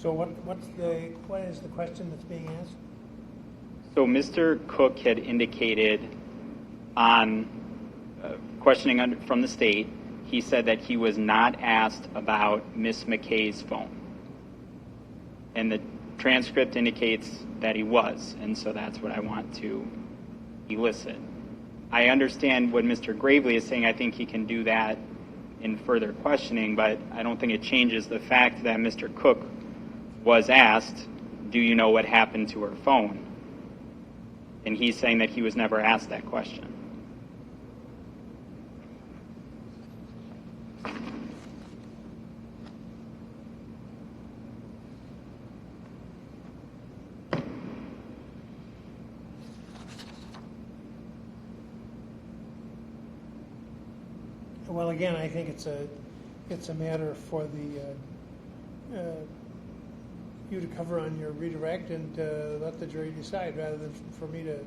So what is the question that's being asked? So Mr. Cook had indicated on questioning from the state, he said that he was not asked about Miss McKay's phone. And the transcript indicates that he was, and so that's what I want to elicit. I understand what Mr. Gravely is saying. I think he can do that in further questioning, but I don't think it changes the fact that Mr. Cook was asked, do you know what happened to her phone? And he's saying that he was never asked that question. Well, again, I think it's a matter for the you to cover on your redirect and let the jury decide, rather than for me to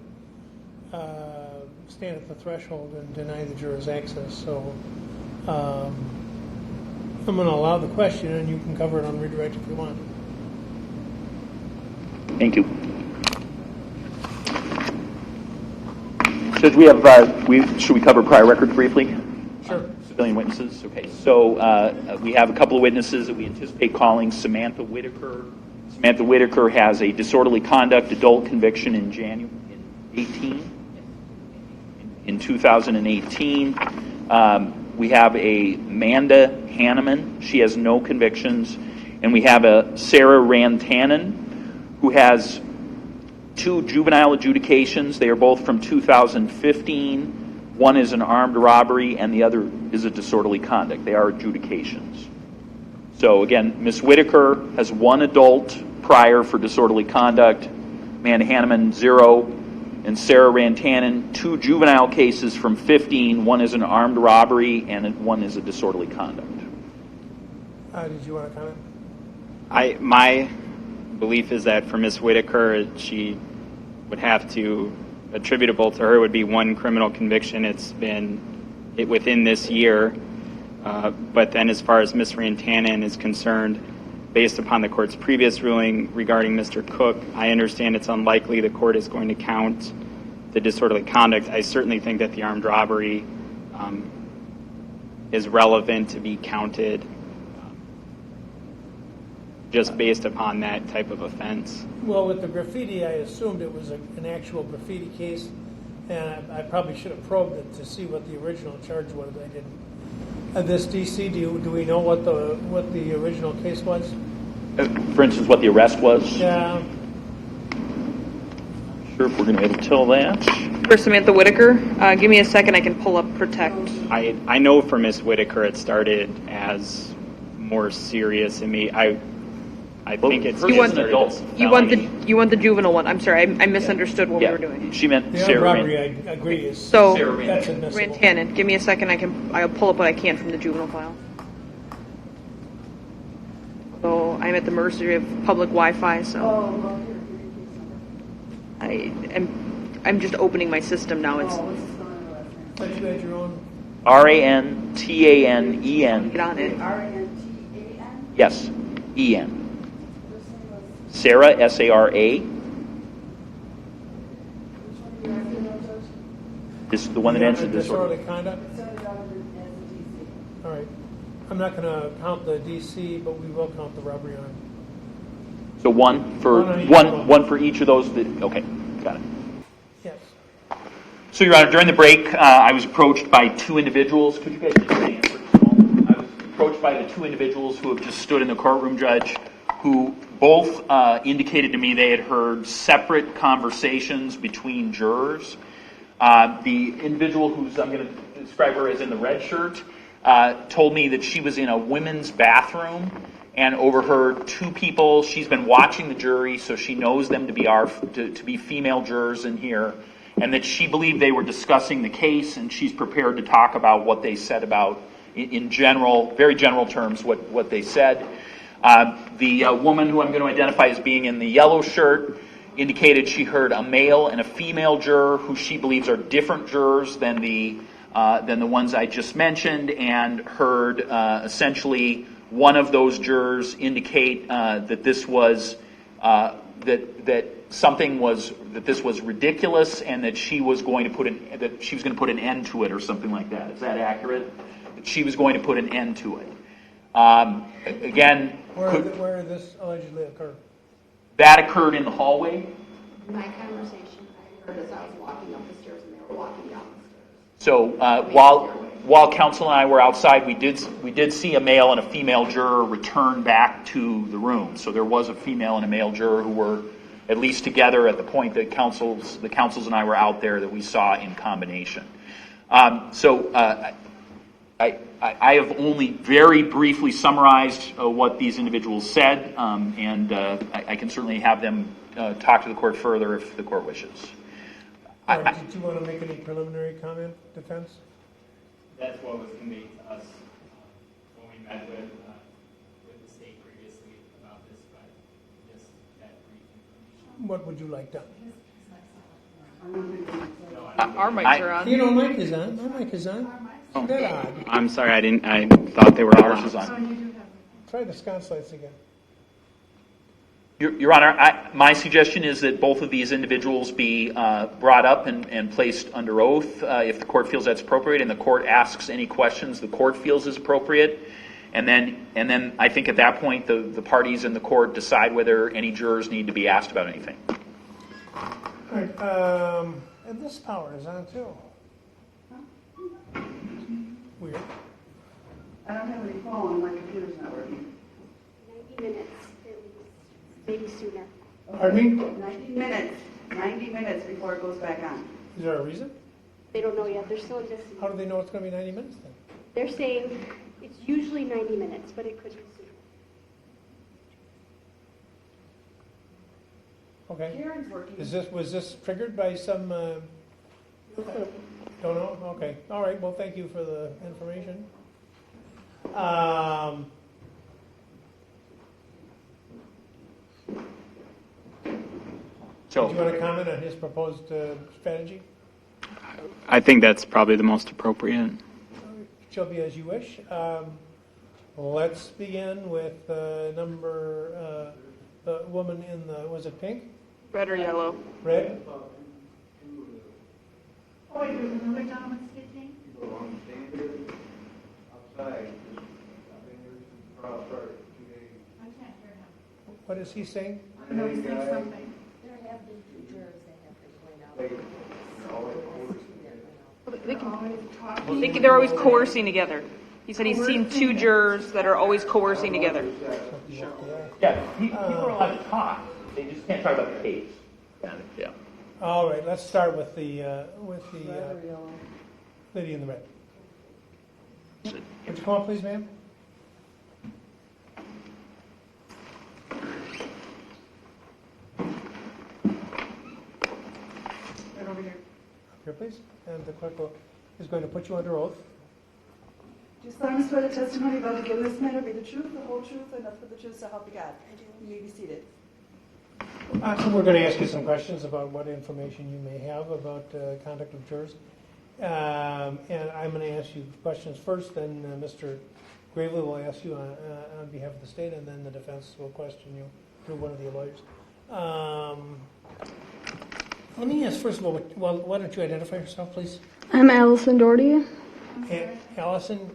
stand at the threshold and deny the jurors access. So I'm going to allow the question, and you can cover it on redirect if you want. Thank you. Judge, we have should we cover prior record briefly? Sure. Civilian witnesses. Okay. So we have a couple of witnesses that we anticipate calling. Samantha Whitaker. Samantha Whitaker has a disorderly conduct adult conviction in 2018. We have a Amanda Hanneman. She has no convictions. And we have a Sarah Rantanen, who has 2 juvenile adjudications. They are both from 2015. One is an armed robbery, and the other is a disorderly conduct. They are adjudications. So again, Ms. Whitaker has 1 adult prior for disorderly conduct, Amanda Hanneman 0, and Sarah Rantanen 2 juvenile cases from 15. One is an armed robbery, and one is a disorderly conduct. Did you want to comment? My belief is that for Ms. Whitaker, she would have to, attributable to her would be 1 criminal conviction. It's been within this year. But then as far as Ms. Rantanen is concerned, based upon the court's previous ruling regarding Mr. Cook, I understand it's unlikely the court is going to count the disorderly conduct. I certainly think that the armed robbery is relevant to be counted just based upon that type of offense. Well, with the graffiti, I assumed it was an actual graffiti case, and I probably should have probed it to see what the original charge was. I didn't. This DC, do we know what the original case was? For instance, what the arrest was? Yeah. I'm sure if we're going to be able to tell that. For Samantha Whitaker, give me a second. I can pull up Protect. I know for Ms. Whitaker it started as more serious. I think it's you want the juvenile one. I'm sorry, I misunderstood what we were doing. She meant The Sarah robbery, I agree. Is so that's admissible. Rantanen, give me a second. I'll pull up what I can from the juvenile file. So I'm at the mercy of public Wi-Fi. So I'm just opening my system now. It's But you had your own. Rantanen. get on it. Rantan? Yes, En. Sarah, Sara. This is the one that ends in disorderly disorder. conduct. All right. I'm not going to count the DC, but we will count the robbery on. So one for each of those. Okay, got it. Yes. So, Your Honor, during the break, I was approached by 2 individuals. Could you guys just stand for just a moment? I was approached by the 2 individuals who have just stood in the courtroom, Judge, who both indicated to me they had heard separate conversations between jurors. The individual who's, I'm going to describe her as in the red shirt, told me that she was in a women's bathroom and overheard 2 people. She's been watching the jury, so she knows them to be female jurors in here, and that she believed they were discussing the case, and she's prepared to talk about what they said about, in general, very general terms, what they said. The woman who I'm going to identify as being in the yellow shirt indicated she heard a male and a female juror who she believes are different jurors than the ones I just mentioned, and heard essentially one of those jurors indicate that this was that this was ridiculous, and that she was going to put an end to it, or something like that. Is that accurate? That she was going to put an end to it. Again, Where this allegedly occurred? that occurred in the hallway. My conversation, I heard as I was walking up the stairs and they were walking down the stairs. So while counsel and I were outside, we did see a male and a female juror return back to the room. So there was a female and a male juror who were at least together at the point that the counsels and I were out there, that we saw in combination. I have only very briefly summarized what these individuals said, and I can certainly have them talk to the court further if the court wishes. All right, did you want to make any preliminary comment, defense? That's what was conveyed to us when we met with the state previously about this, but just that brief information. What would you like done? Our mics are on. You know, mic is on. My mic is on. Oh, Isn't that odd? I'm sorry, I thought they were all Ours is on. on. Try the sconce lights again. Your Honor, my suggestion is that both of these individuals be brought up and placed under oath if the court feels that's appropriate, and the court asks any questions the court feels is appropriate. And then I think at that point the parties in the court decide whether any jurors need to be asked about anything. All right, and this power is on too. Weird. I don't have any phone, my computer's not working. 90 minutes, maybe sooner. Pardon me? 90 minutes before it goes back on. Is there a reason? They don't know yet. They're still investigating. How do they know it's going to be 90 minutes then? They're saying it's usually 90 minutes, but it could be sooner. Okay. Karen's working. Was this triggered by some? Don't know. Okay. All right. Well, thank you for the information. So, Do you want to comment on his proposed strategy? I think that's probably the most appropriate. Shall be as you wish. Let's begin with the woman in the, was it pink? Red or yellow? Red? Oh, wait, there's another gentleman speaking? I can't hear him. What is he saying? I know he's saying something. There have been two jurors that have been going out. They're always coercing together. He said he's seen two jurors that are always coercing together. yeah, people are allowed to talk. They just can't talk about the case. Yeah. All right. Let's start with the lady in the red. Would you come up, please, ma'am? Right over here. Here, please. And the clerk is going to put you under oath. Do you solemnly swear the testimony about to give in this matter be the truth, the whole truth, and nothing but the truth, so help you God? I do. You may be seated. So we're going to ask you some questions about what information you may have about conduct of jurors. And I'm going to ask you questions first, then Mr. Gravely will ask you on behalf of the state, and then the defense will question you through one of the lawyers. Let me ask, first of all, why don't you identify yourself, please? I'm Allison Doherty. Allison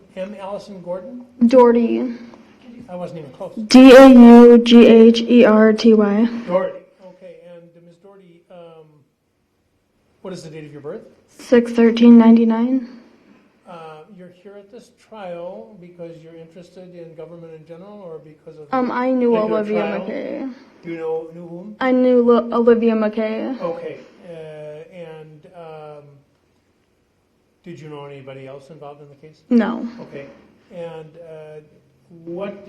Gordon? Doherty. I wasn't even close. Daugherty. Doherty. Okay, and Ms. Doherty, what is the date of your birth? 6/13/99. You're here at this trial because you're interested in government in general, or because of I knew particular Olivia trial? McKay. You knew whom? I knew Olivia McKay. Okay, and did you know anybody else involved in the case? No. Okay, and what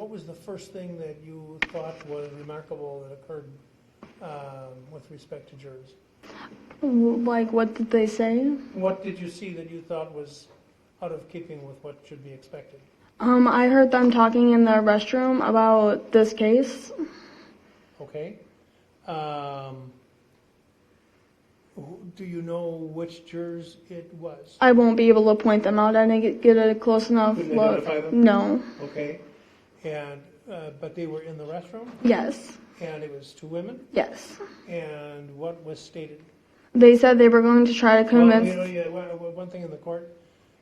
was the first thing that you thought was remarkable that occurred with respect to jurors? Like, what did they say? What did you see that you thought was out of keeping with what should be expected? I heard them talking in the restroom about this case. Okay. Do you know which jurors it was? I won't be able to point them out. I didn't get a close enough Couldn't look. identify them? No. Okay. And, but they were in the restroom, Yes. and it was 2 women, Yes. and what was stated? They said they were going to try to convince. Well, one thing in the court,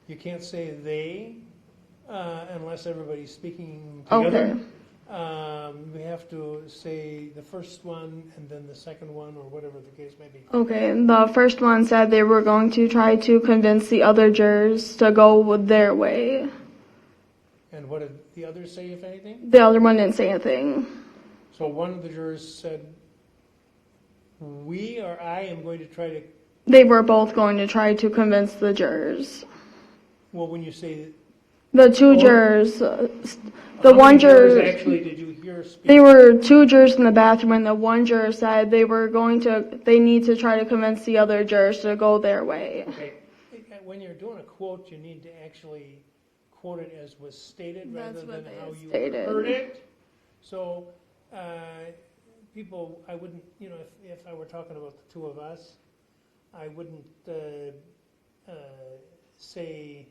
you can't say they unless everybody's speaking together. Okay. We have to say the first one and then the second one, or whatever the case may be. Okay. The first one said they were going to try to convince the other jurors to go their way. And what did the others say, if anything? The other one didn't say anything. So one of the jurors said, we or I am going to try to, They were both going to try to convince the jurors. well, when you say, The two Or- jurors, the how one many jurors juror, actually did you hear speak? they were 2 jurors in the bathroom, and the one juror said they need to try to convince the other jurors to go their way. Okay, when you're doing a quote, you need to actually quote it as was stated rather That's what than they how you stated. heard it. So, people, I wouldn't, if I were talking about the 2 of us, I wouldn't say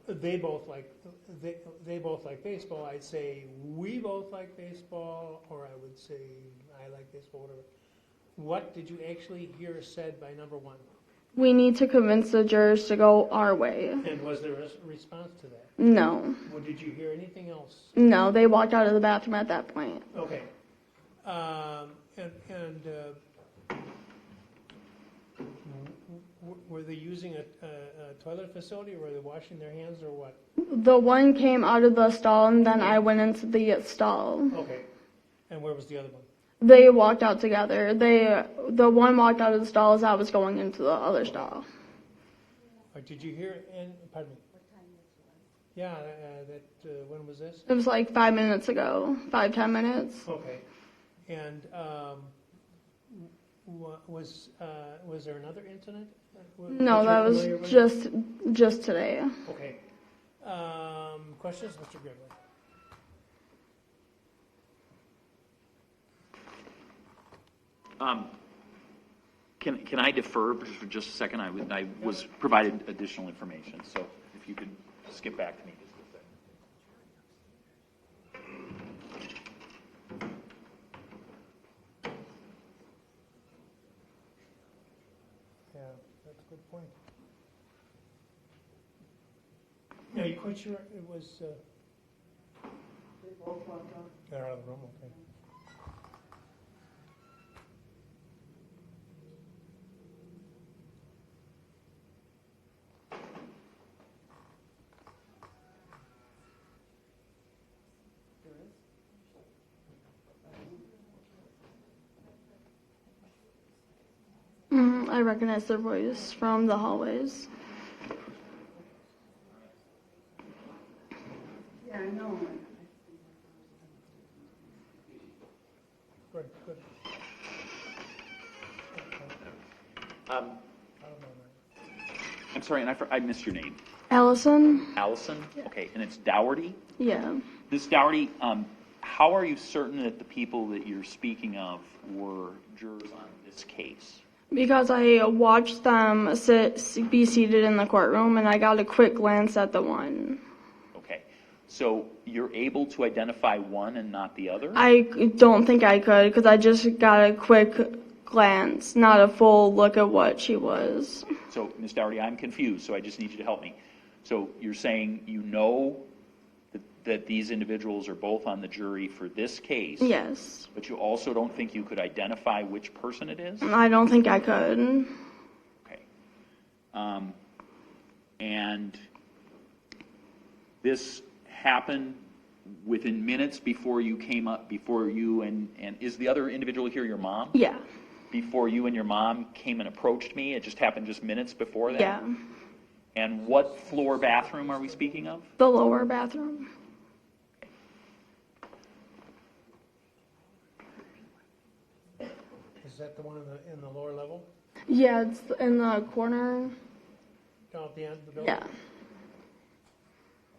they both like baseball. I'd say we both like baseball, or I would say I like baseball, whatever. What did you actually hear said by number 1? We need to convince the jurors to go our way. And was there a response to that? No. Or did you hear anything else? No, they walked out of the bathroom at that point. Okay. Were they using a toilet facility, or were they washing their hands, or what? The one came out of the stall, and then I went into the stall. Okay. And where was the other one? They walked out together. The one walked out of the stall as I was going into the other stall. Did you hear, pardon me? What time this was? Yeah, when was this? It was like 5 minutes ago, 5-10 minutes. Okay. And was there another incident? No, that was just today. Okay. Questions, Mr. Gridley? Can I defer for just a second? I was provided additional information, so if you could skip back to me just a second. Yeah, that's a good point. Are you quite sure it was? They both walked out. They're out of the room, okay. I recognize their voice from the hallways. Yeah, I know. Good. I'm sorry, and I missed your name. Allison? Allison? Okay, and it's Dougherty? Yeah. Ms. Dougherty, how are you certain that the people that you're speaking of were jurors on this case? Because I watched them be seated in the courtroom, and I got a quick glance at the one. Okay, so you're able to identify one and not the other? I don't think I could, because I just got a quick glance, not a full look at what she was. So, Ms. Dougherty, I'm confused, so I just need you to help me. So you're saying you know that these individuals are both on the jury for this case? Yes. But you also don't think you could identify which person it is? I don't think I could. Okay. And this happened within minutes before you came up, before you and is the other individual here your mom? Yeah. Before you and your mom came and approached me? It just happened just minutes before that? Yeah. And what floor bathroom are we speaking of? The lower bathroom. Is that the one in the lower level? Yeah, it's in the corner. Down at the end of the building? Yeah.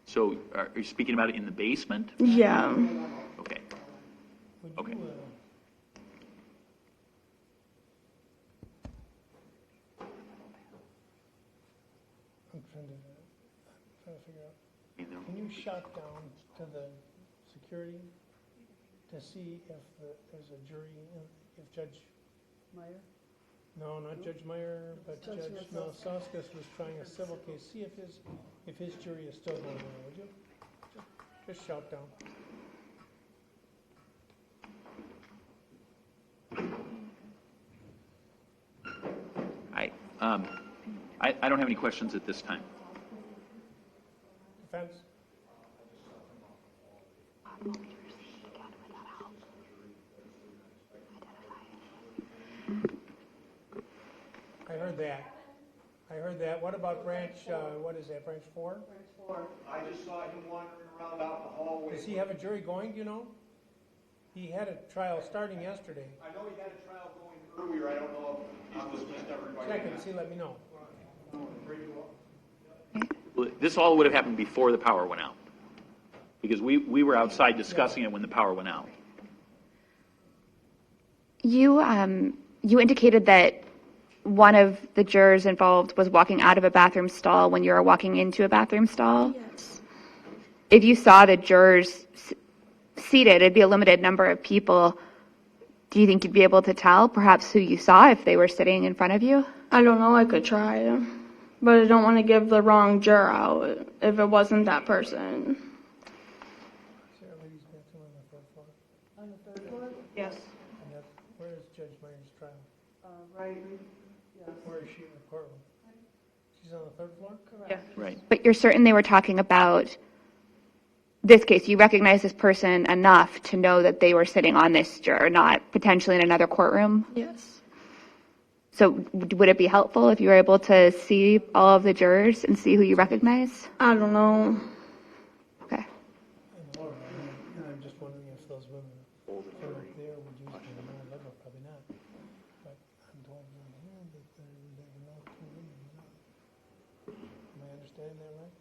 So are you speaking about it in the basement? Yeah. Okay. Would Okay. you, can you shout down to the security to see if there's a jury, if Judge, Meyer? no, not Judge Meyer, but Judge Judge Nosauskas was trying a civil case, see if his jury is still going on, would you? Just shout down. I don't have any questions at this time. Defense? I heard that. What about branch, what is that, branch 4? Branch 4. I just saw him wandering around out in the hallway. Does he have a jury going, do you know? He had a trial starting yesterday. I know he had a trial going earlier. I don't know if he was just everybody. Check and see, let me know. Well, this all would have happened before the power went out, because we were outside discussing it when the power went out. You indicated that one of the jurors involved was walking out of a bathroom stall when you were walking into a bathroom stall. Yes. If you saw the jurors seated, it'd be a limited number of people. Do you think you'd be able to tell perhaps who you saw if they were sitting in front of you? I don't know, I could try, but I don't want to give the wrong juror out if it wasn't that person. Is there a ladies' bathroom on the 3rd floor? On the 3rd floor? Yes. And where is Judge Meyer's trial? Right, yes. Where is she in the courtroom? She's on the 3rd floor? Correct. Yes. Right. But you're certain they were talking about this case. You recognize this person enough to know that they were sitting on this juror, not potentially in another courtroom? Yes. So would it be helpful if you were able to see all of the jurors and see who you recognize? I don't know. Okay. And Laura, and I'm just wondering if those women from up there would use the amount of probably not. But I'm told from here that there were no 2 women. Am I understanding that right?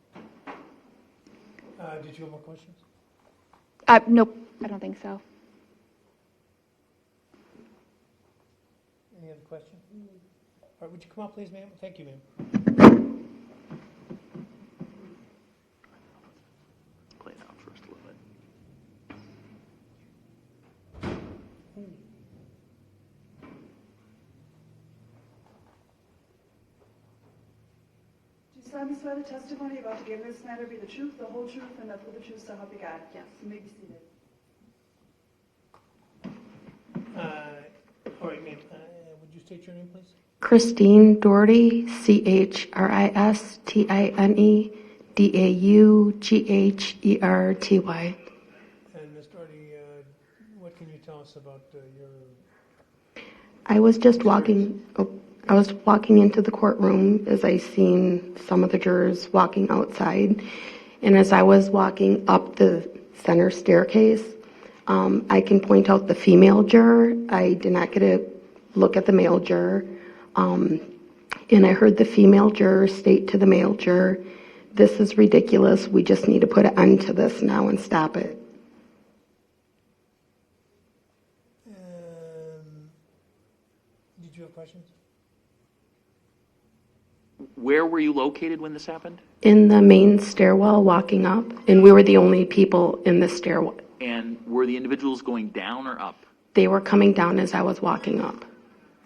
Did you have more questions? Nope, I don't think so. Any other questions? All right, would you come up, please, ma'am? Thank you, ma'am. Play it out first a little bit. Do you solemnly swear the testimony about to give in this matter be the truth, the whole truth, and nothing but the truth, so help you God? Yes. You may be seated. All right, ma'am, would you state your name, please? Christine Doherty, CHRISTINE DAUGHERTY. And Ms. Doherty, what can you tell us about your... I was walking into the courtroom as I seen some of the jurors walking outside. And as I was walking up the center staircase, I can point out the female juror. I did not get a look at the male juror. And I heard the female juror state to the male juror, "This is ridiculous. We just need to put an end to this now and stop it." Did you have questions? Where were you located when this happened? In the main stairwell walking up, and we were the only people in the stairwell. And were the individuals going down or up? They were coming down as I was walking up.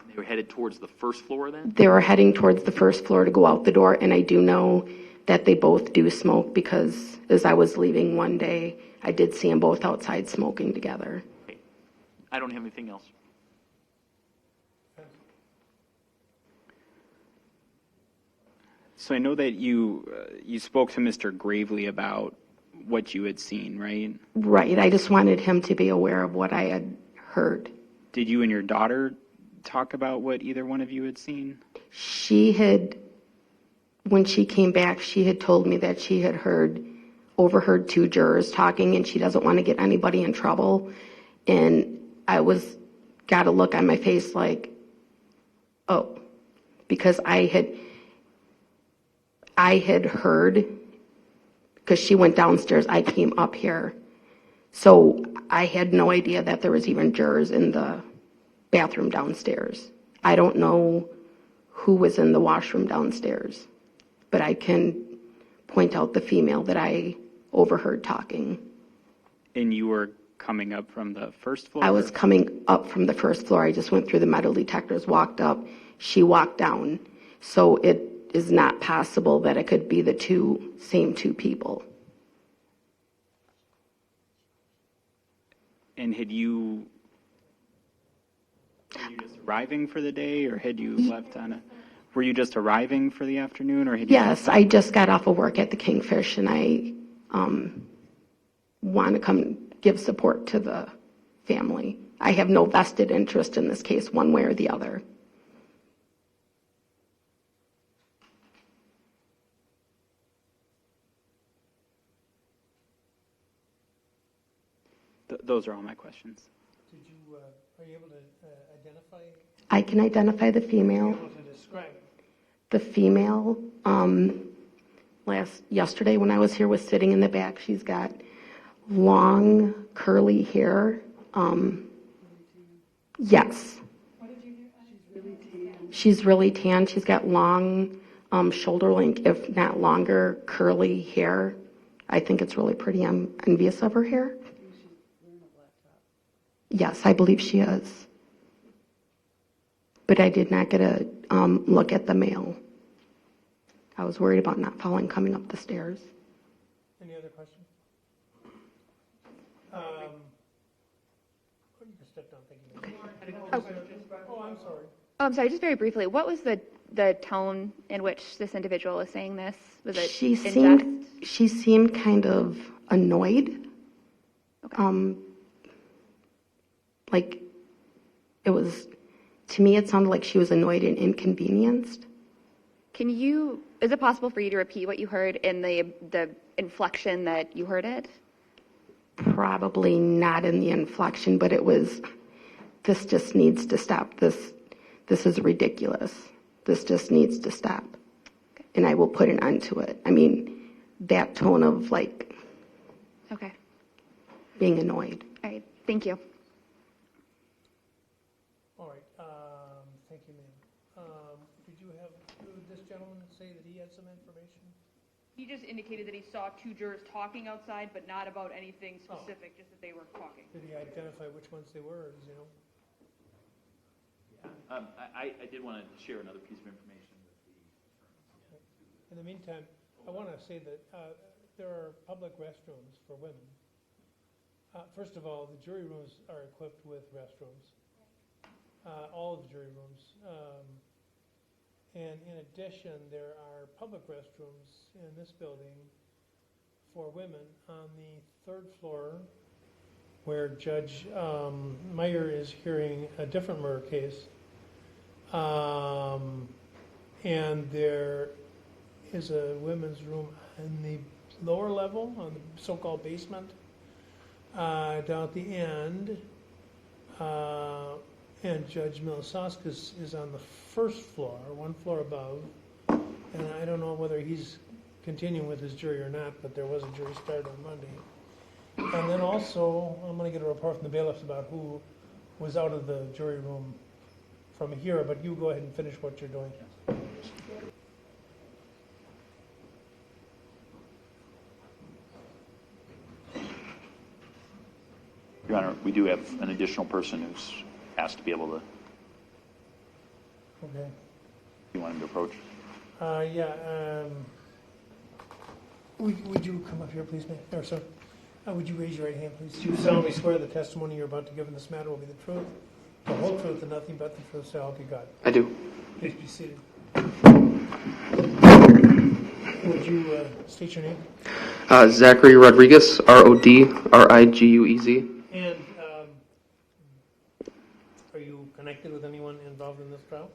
They were headed towards the first floor then? They were heading towards the first floor to go out the door, and I do know that they both do smoke because as I was leaving one day, I did see them both outside smoking together. Okay. I don't have anything else. So I know that you spoke to Mr. Gravely about what you had seen, right? Right. I just wanted him to be aware of what I had heard. Did you and your daughter talk about what either one of you had seen? She had, when she came back, she had told me that she had overheard 2 jurors talking, and she doesn't want to get anybody in trouble. And I got a look on my face like, oh, because I had heard, because she went downstairs, I came up here. So I had no idea that there was even jurors in the bathroom downstairs. I don't know who was in the washroom downstairs, but I can point out the female that I overheard talking. And you were coming up from the first floor? I was coming up from the first floor. I just went through the metal detectors, walked up, she walked down. So it is not possible that it could be the same two people. And were you just arriving for the day, or had you left were you just arriving for the afternoon, or had you? Yes, I just got off of work at the Kingfish, and I want to come give support to the family. I have no vested interest in this case, one way or the other. Those are all my questions. Did you, are you able to identify? I can identify the female. Able to describe? The female, yesterday when I was here, was sitting in the back. She's got long curly hair. Yes. What did you hear? She's really tan. She's really tan. She's got long, shoulder length, if not longer, curly hair. I think it's really pretty. I'm envious of her hair. Yes, I believe she is. But I did not get a look at the male. I was worried about not falling coming up the stairs. Any other questions? You can step down, thank you. Oh, I'm sorry. Oh, I'm sorry, just very briefly, what was the tone in which this individual was saying this? Was it She in seemed kind of annoyed. Okay. Like it was, to me, it sounded like she was annoyed and inconvenienced. Is it possible for you to repeat what you heard in the inflection that you heard it? Probably not in the inflection, but it was, this just needs to stop. This is ridiculous. This just needs to stop. Okay. And I will put an end to it. I mean, that tone of like Okay. being annoyed. All right. Thank you. All right, thank you, ma'am. Did this gentleman say that he had some information? He just indicated that he saw two jurors talking outside, but not about anything specific, just that they were talking. Did he identify which ones they were, or does he know? I did want to share another piece of information with the attorneys. In the meantime, I want to say that there are public restrooms for women. First of all, the jury rooms are equipped with restrooms. All of the jury rooms. And in addition, there are public restrooms in this building for women on the third floor, where Judge Meyer is hearing a different murder case. And there is a women's room in the lower level, on the so-called basement, down at the end. And Judge Milosauskas is on the first floor, one floor above. And I don't know whether he's continuing with his jury or not, but there was a jury start on Monday. And then also, I'm going to get a report from the bailiffs about who was out of the jury room from here, but you go ahead and finish what you're doing. Your Honor, we do have an additional person who's asked to be able to. Okay. You want him to approach? Would you come up here, please, ma'am? Or, sir? Would you raise your right hand, please? Do you solemnly swear the testimony you're about to give in this matter will be the truth, the whole truth, and nothing but the truth, so help you God? I do. Please be seated. Would you state your name? Zachary Rodriguez, RODRIGUEZ. And are you connected with anyone involved in this trial?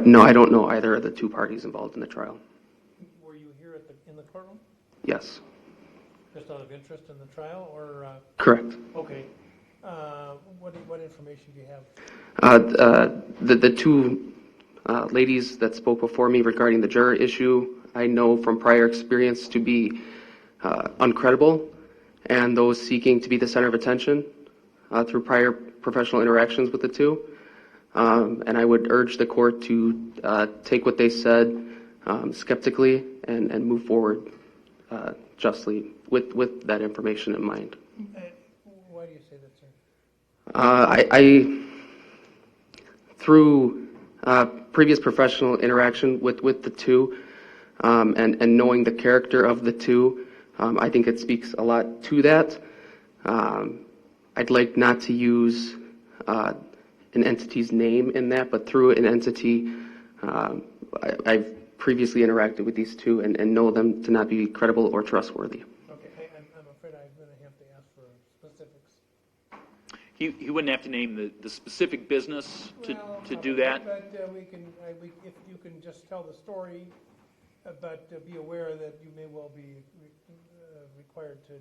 No, I don't know either of the two parties involved in the trial. Were you here in the courtroom? Yes. Just out of interest in the trial, or? Correct. Okay. What information do you have? The two ladies that spoke before me regarding the juror issue, I know from prior experience to be uncredible, and those seeking to be the center of attention through prior professional interactions with the two. And I would urge the court to take what they said skeptically and move forward, justly with that information in mind. Why do you say that, sir? I through previous professional interaction with the two, and knowing the character of the two, I think it speaks a lot to that. I'd like not to use an entity's name in that, but through an entity, I've previously interacted with these two and know them to not be credible or trustworthy. Okay, I'm afraid I'm going to have to ask for specifics. He wouldn't have to name the specific business to do that? But if you can just tell the story, but be aware that you may well be required to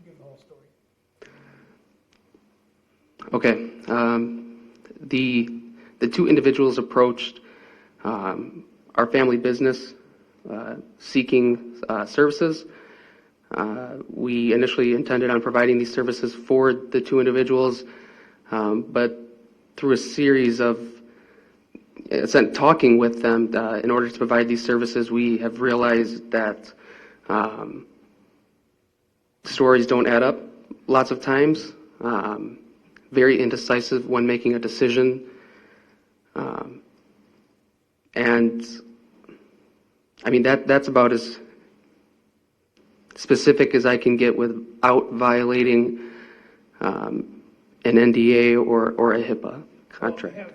give the whole story. Okay. The two individuals approached our family business seeking services. We initially intended on providing these services for the two individuals, but through a series of talking with them in order to provide these services, we have realized that stories don't add up lots of times. Very indecisive when making a decision. And I mean, that's about as specific as I can get without violating an NDA or a HIPAA contract. Have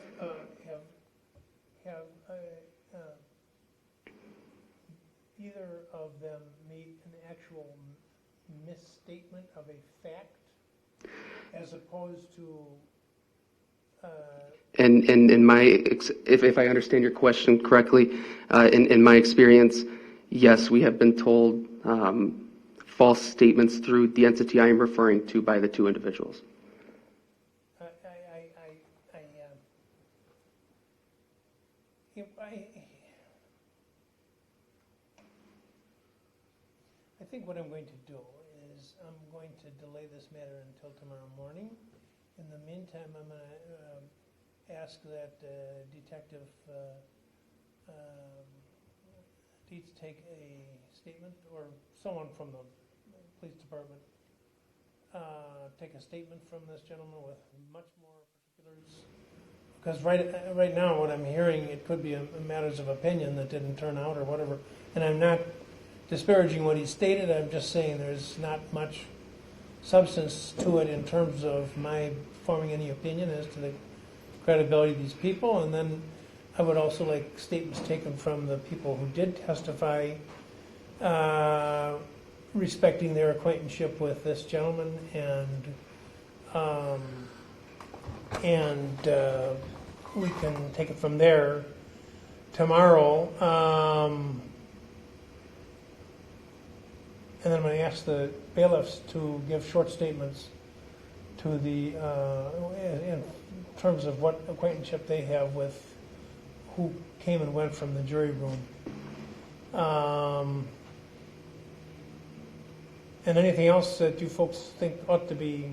either of them made an actual misstatement of a fact as opposed to And in my, if I understand your question correctly, in my experience, yes, we have been told false statements through the entity I am referring to by the two individuals. I think what I'm going to do is I'm going to delay this matter until tomorrow morning. In the meantime, I'm going to ask that Detective Dietz take a statement, or someone from the police department take a statement from this gentleman with much more particulars. Because right now, what I'm hearing, it could be matters of opinion that didn't turn out or whatever. And I'm not disparaging what he stated. I'm just saying there's not much substance to it in terms of my forming any opinion as to the credibility of these people. And then I would also like statements taken from the people who did testify respecting their acquaintanceship with this gentleman, and we can take it from there tomorrow. And then I'm going to ask the bailiffs to give short statements to the in terms of what acquaintanceship they have with who came and went from the jury room. And anything else that you folks think ought to be,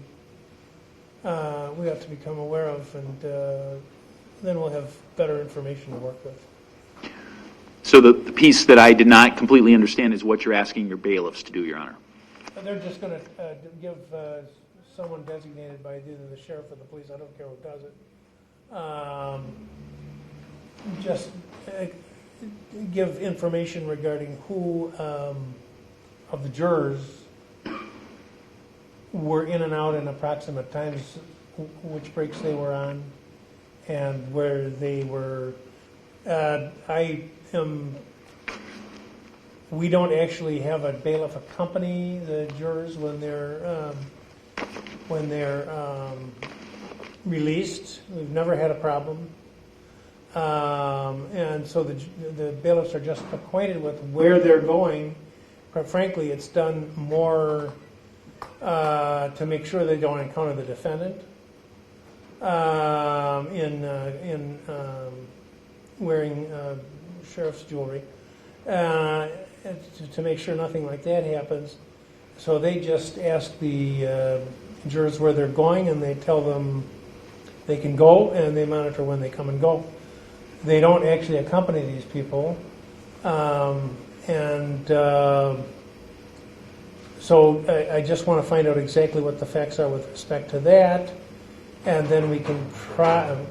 we ought to become aware of, and then we'll have better information to work with. So the piece that I did not completely understand is what you're asking your bailiffs to do, Your Honor. They're just going to give someone designated by either the sheriff or the police, I don't care who does it, just give information regarding who of the jurors were in and out in approximate times, which breaks they were on, and where they were. We don't actually have a bailiff accompany the jurors when they're released. We've never had a problem, and so the bailiffs are just acquainted with where they're going. But frankly, it's done more to make sure they don't encounter the defendant in wearing sheriff's jewelry, to make sure nothing like that happens. So they just ask the jurors where they're going, and they tell them they can go, and they monitor when they come and go. They don't actually accompany these people, and So I just want to find out exactly what the facts are with respect to that, and then we can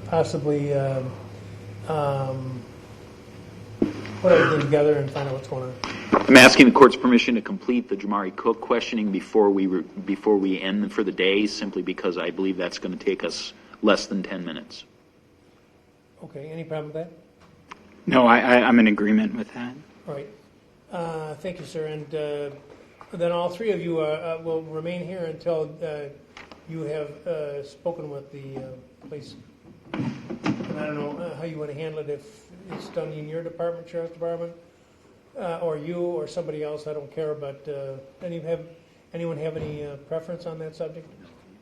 possibly put everything together and find out what's going on. I'm asking the court's permission to complete the Jamari Cook questioning before we end for the day, simply because I believe that's going to take us less than 10 minutes. Okay, any problem with that? No, I'm in agreement with that. All right. Thank you, sir. And then all three of you will remain here until you have spoken with the police. And I don't know how you want to handle it, if it's done in your department, sheriff's department, or you or somebody else. I don't care. But anyone have any preference on that subject?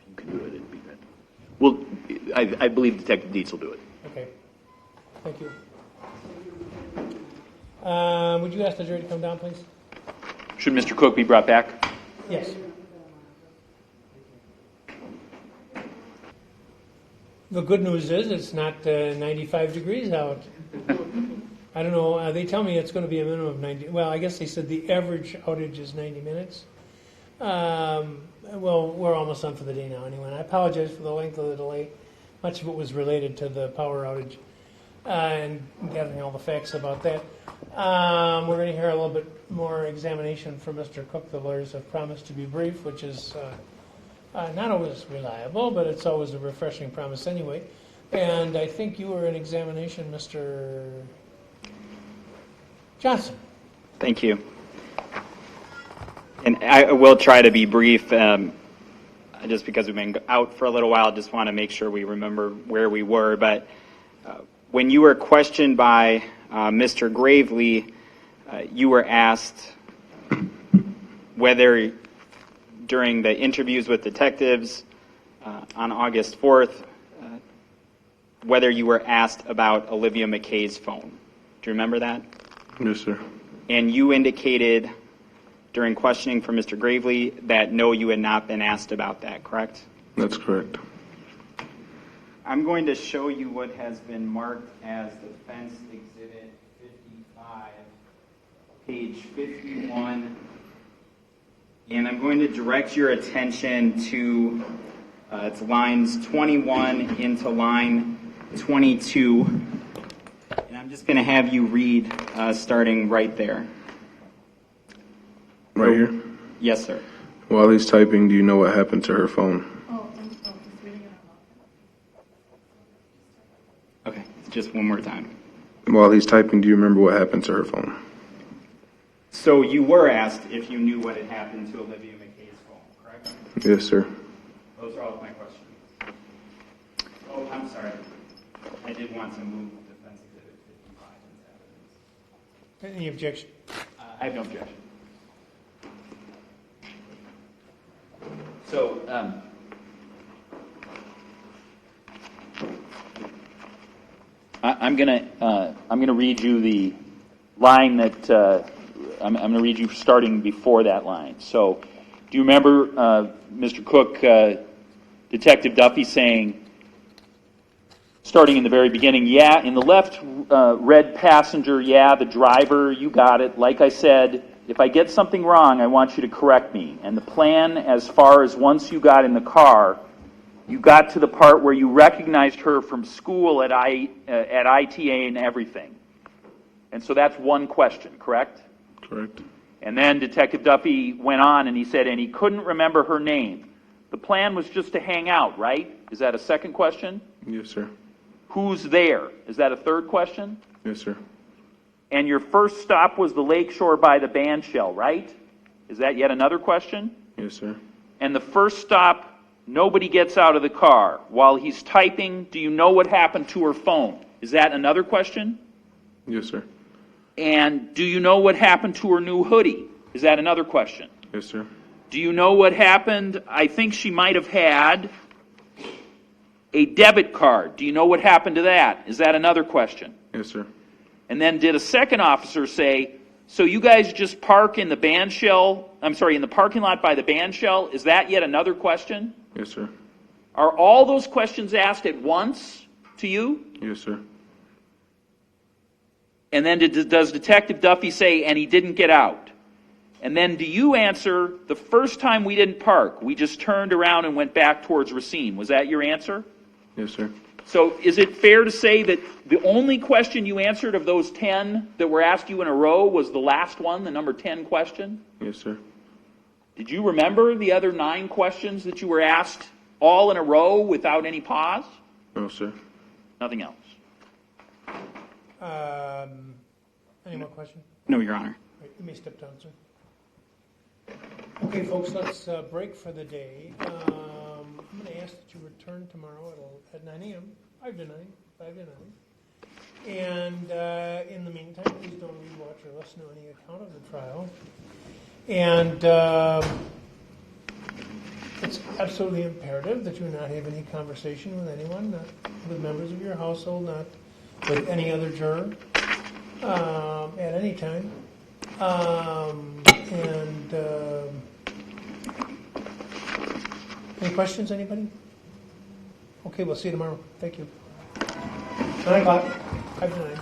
You can do it. It'd be good. Well, I believe Detective Dietz will do it. Okay. Thank you. Would you ask the jury to come down, please? Should Mr. Cook be brought back? Yes. The good news is it's not 95 degrees out. I don't know. They tell me it's going to be a minimum of 90. Well, I guess they said the average outage is 90 minutes. Well, we're almost done for the day now anyway. And I apologize for the length of the delay. Much of it was related to the power outage and gathering all the facts about that. We're going to hear a little bit more examination from Mr. Cook. The lawyers have promised to be brief, which is not always reliable, but it's always a refreshing promise anyway. And I think you were in examination, Mr. Johnson. Thank you. And I will try to be brief, just because we've been out for a little while. Just want to make sure we remember where we were. But when you were questioned by Mr. Gravely, you were asked whether during the interviews with detectives on August 4th, whether you were asked about Olivia McKay's phone. Do you remember that? Yes, sir. And you indicated during questioning from Mr. Gravely that no, you had not been asked about that, correct? That's correct. I'm going to show you what has been marked as Defense Exhibit 55, page 51. And I'm going to direct your attention to it's lines 21 into line 22. And I'm just going to have you read starting right there. Right here? Yes, sir. While he's typing, do you know what happened to her phone? Okay, just one more time. While he's typing, do you remember what happened to her phone? So you were asked if you knew what had happened to Olivia McKay's phone, correct? Yes, sir. Those are all of my questions. Oh, I'm sorry. I did want to move Defense Exhibit 55 into evidence. Any objection? I have no objection. So, I'm gonna read you the line that I'm gonna read you starting before that line. So, do you remember Mr. Cook, Detective Duffy saying, starting in the very beginning, yeah, in the left red passenger, yeah, the driver, you got it. Like I said, if I get something wrong, I want you to correct me. And the plan, as far as once you got in the car, you got to the part where you recognized her from school at ITA and everything. And so that's one question, correct? Correct. And then Detective Duffy went on and he said, and he couldn't remember her name. The plan was just to hang out, right? Is that a second question? Yes, sir. Who's there? Is that a third question? Yes, sir. And your first stop was the lakeshore by the band shell, right? Is that yet another question? Yes, sir. And the first stop, nobody gets out of the car. While he's typing, do you know what happened to her phone? Is that another question? Yes, sir. And do you know what happened to her new hoodie? Is that another question? Yes, sir. Do you know what happened? I think she might have had a debit card. Do you know what happened to that? Is that another question? Yes, sir. And then did a second officer say, so you guys just park in the band shell, in the parking lot by the band shell? Is that yet another question? Yes, sir. Are all those questions asked at once to you? Yes, sir. And then does Detective Duffy say, and he didn't get out? And then do you answer, the first time we didn't park, we just turned around and went back towards Racine? Was that your answer? Yes, sir. So is it fair to say that the only question you answered of those 10 that were asked you in a row was the last one, the number 10 question? Yes, sir. Did you remember the other 9 questions that you were asked all in a row without any pause? No, sir. Nothing else. Any more questions? No, Your Honor. Right, you may step down, sir. Okay, folks, let's break for the day. I'm going to ask that you return tomorrow at 9 a.m., 5 to 9. And in the meantime, please don't read, watch, or listen to any account of the trial. And it's absolutely imperative that you not have any conversation with anyone, not with members of your household, not with any other juror at any time. Any questions, anybody? Okay, we'll see you tomorrow. Thank you. 9 o'clock, 5 to 9.